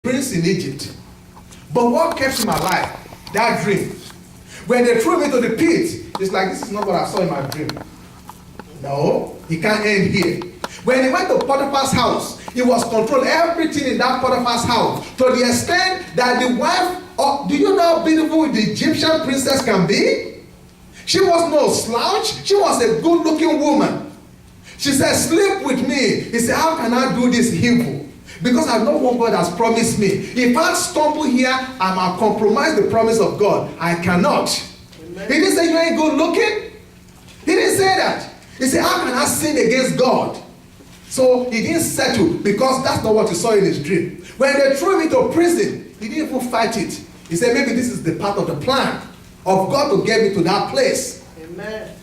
prince in Egypt. But what kept him alive? That dream. When they threw him into the pit, it's like, this is not what I saw in my dream. No, he can't end here. When he went to Potiphar's house, he was controlling everything in that Potiphar's house to the extent that the wife of, do you know how beautiful the Egyptian princess can be? She was no slouch. She was a good-looking woman. She said, sleep with me. He said, how can I do this evil? Because I know what God has promised me. If I stumble here, I might compromise the promise of God. I cannot. Amen. He didn't say you ain't good looking. He didn't say that. He said, how can I sin against God? So he didn't settle, because that's not what he saw in his dream. When they threw him into prison, he didn't even fight it. He said, maybe this is the part of the plan of God to get me to that place. Amen.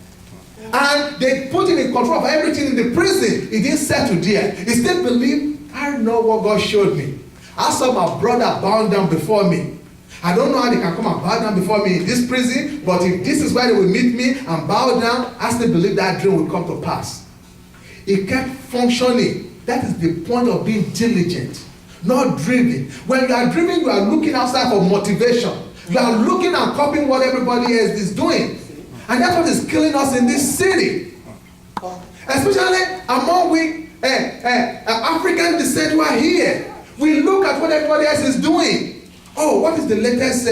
And they put him in control of everything in the prison. He didn't settle there. He still believed, I know what God showed me. I saw my brother bound down before me. I don't know how they can come and bow down before me in this prison, but if this is where they will meet me and bow down, I still believe that dream will come to pass. He kept functioning. That is the point of being diligent, not driven. When you are driven, you are looking outside for motivation. You are looking and copying what everybody else is doing. And that's what is killing us in this city. Especially among we African descent who are here. We look at what everybody else is doing. Oh, what is the latest?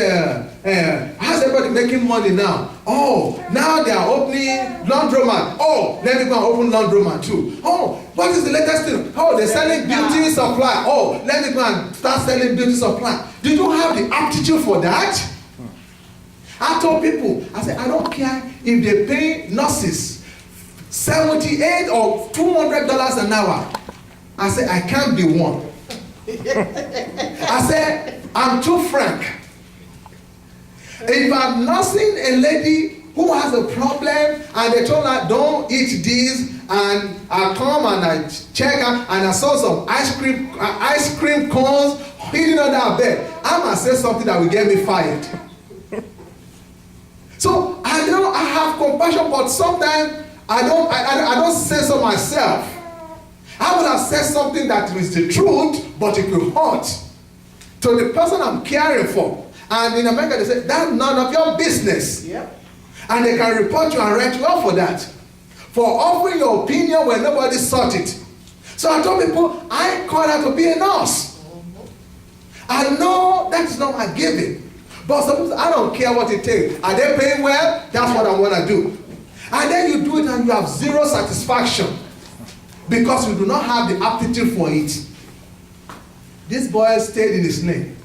How's everybody making money now? Oh, now they are opening laundromat. Oh, let me go and open laundromat too. Oh, what is the latest thing? Oh, they're selling beauty supply. Oh, let me go and start selling beauty supply. Did you have the aptitude for that? I told people, I said, I don't care if they pay nurses $78 or $200 an hour. I said, I can't be one. I said, I'm too frank. If I'm nursing a lady who has a problem and they told her, don't eat this, and I come and I check her and I saw some ice cream cones hidden under her bed, I must say something that will get me fired. So I know I have compassion, but sometimes I don't say so myself. I would have said something that is the truth, but it will hurt to the person I'm caring for. And in America, they say, that's none of your business. Yep. And they can report you and write you up for that. For offering your opinion when nobody sought it. So I told people, I call out to be a nurse. I know that's not my giving. But suppose I don't care what it takes. Are they paying well? That's what I want to do. And then you do it and you have zero satisfaction. Because you do not have the aptitude for it. This boy stayed in his lane.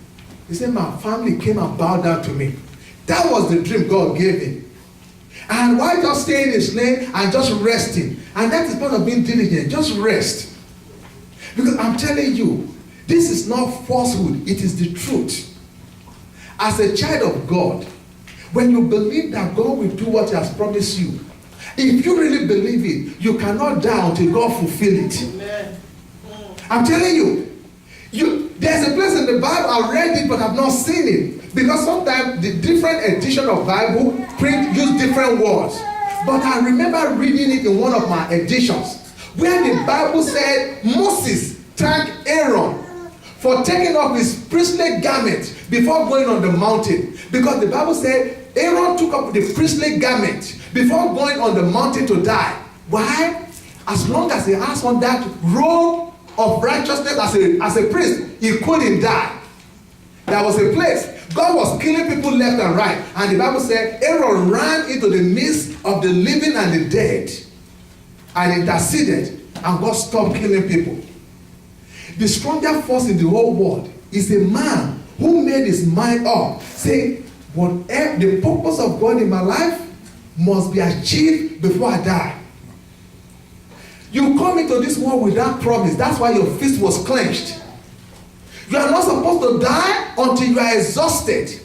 He said, my family came and bowed down to me. That was the dream God gave him. And why just stay in his lane and just resting? And that is part of being diligent. Just rest. Because I'm telling you, this is not falsehood. It is the truth. As a child of God, when you believe that God will do what He has promised you, if you really believe it, you cannot die until God fulfill it. Amen. I'm telling you, there's a place in the Bible, I read it, but I've not seen it. Because sometimes the different edition of Bible use different words. But I remember reading it in one of my editions, where the Bible said Moses thanked Aaron for taking off his priestly garment before going on the mountain. Because the Bible said Aaron took up the priestly garment before going on the mountain to die. Why? As long as he has on that robe of righteousness as a priest, he couldn't die. There was a place. God was killing people left and right. And the Bible said Aaron ran into the midst of the living and the dead and interceded, and God stopped killing people. The strongest force in the whole world is a man who made his mind up, saying, whatever the purpose of God in my life must be achieved before I die. You come into this world with that promise. That's why your fist was clenched. You are not supposed to die until you are exhausted.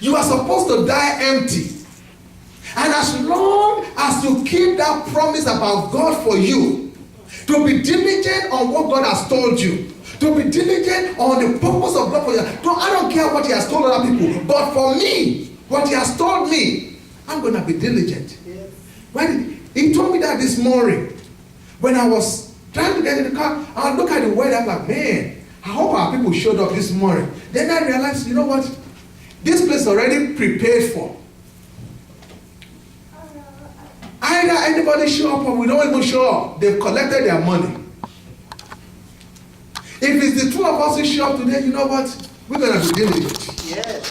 You are supposed to die empty. And as long as you keep that promise about God for you, to be diligent on what God has told you, to be diligent on the purpose of God for you. I don't care what He has told other people, but for me, what He has told me, I'm going to be diligent. Yes. He told me that this morning, when I was trying to get in the car, I look at the weather, I'm like, man, I hope our people showed up this morning. Then I realized, you know what? This place is already prepared for. Either anybody show up or we don't even show up. They've collected their money. If it's the two of us who show up today, you know what? We're going to be diligent. Yes.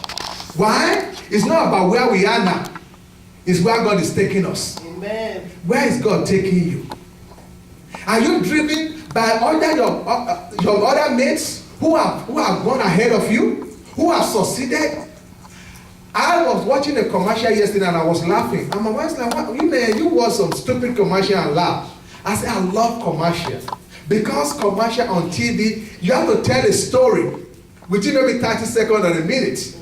Why? It's not about where we are now. It's where God is taking us. Amen. Where is God taking you? Are you driven by other your other mates who have gone ahead of you, who have succeeded? I was watching a commercial yesterday and I was laughing. And my wife's like, what? You watch some stupid commercial and laugh. I said, I love commercial. Because commercial on TV, you have to tell a story within maybe 30 seconds or a minute.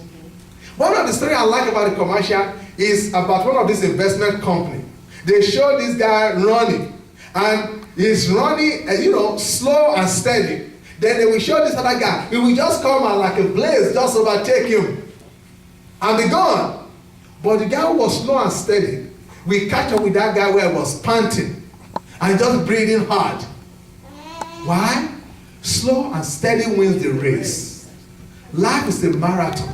One of the stories I like about the commercial is about one of these investment companies. They show this guy running, and he's running, slow and steady. Then they will show this other guy. He will just come and like a blaze, just overtake him, and be gone. But the guy who was slow and steady, we catch up with that guy where he was panting and just breathing hard. Why? Slow and steady wins the race. Life is a marathon.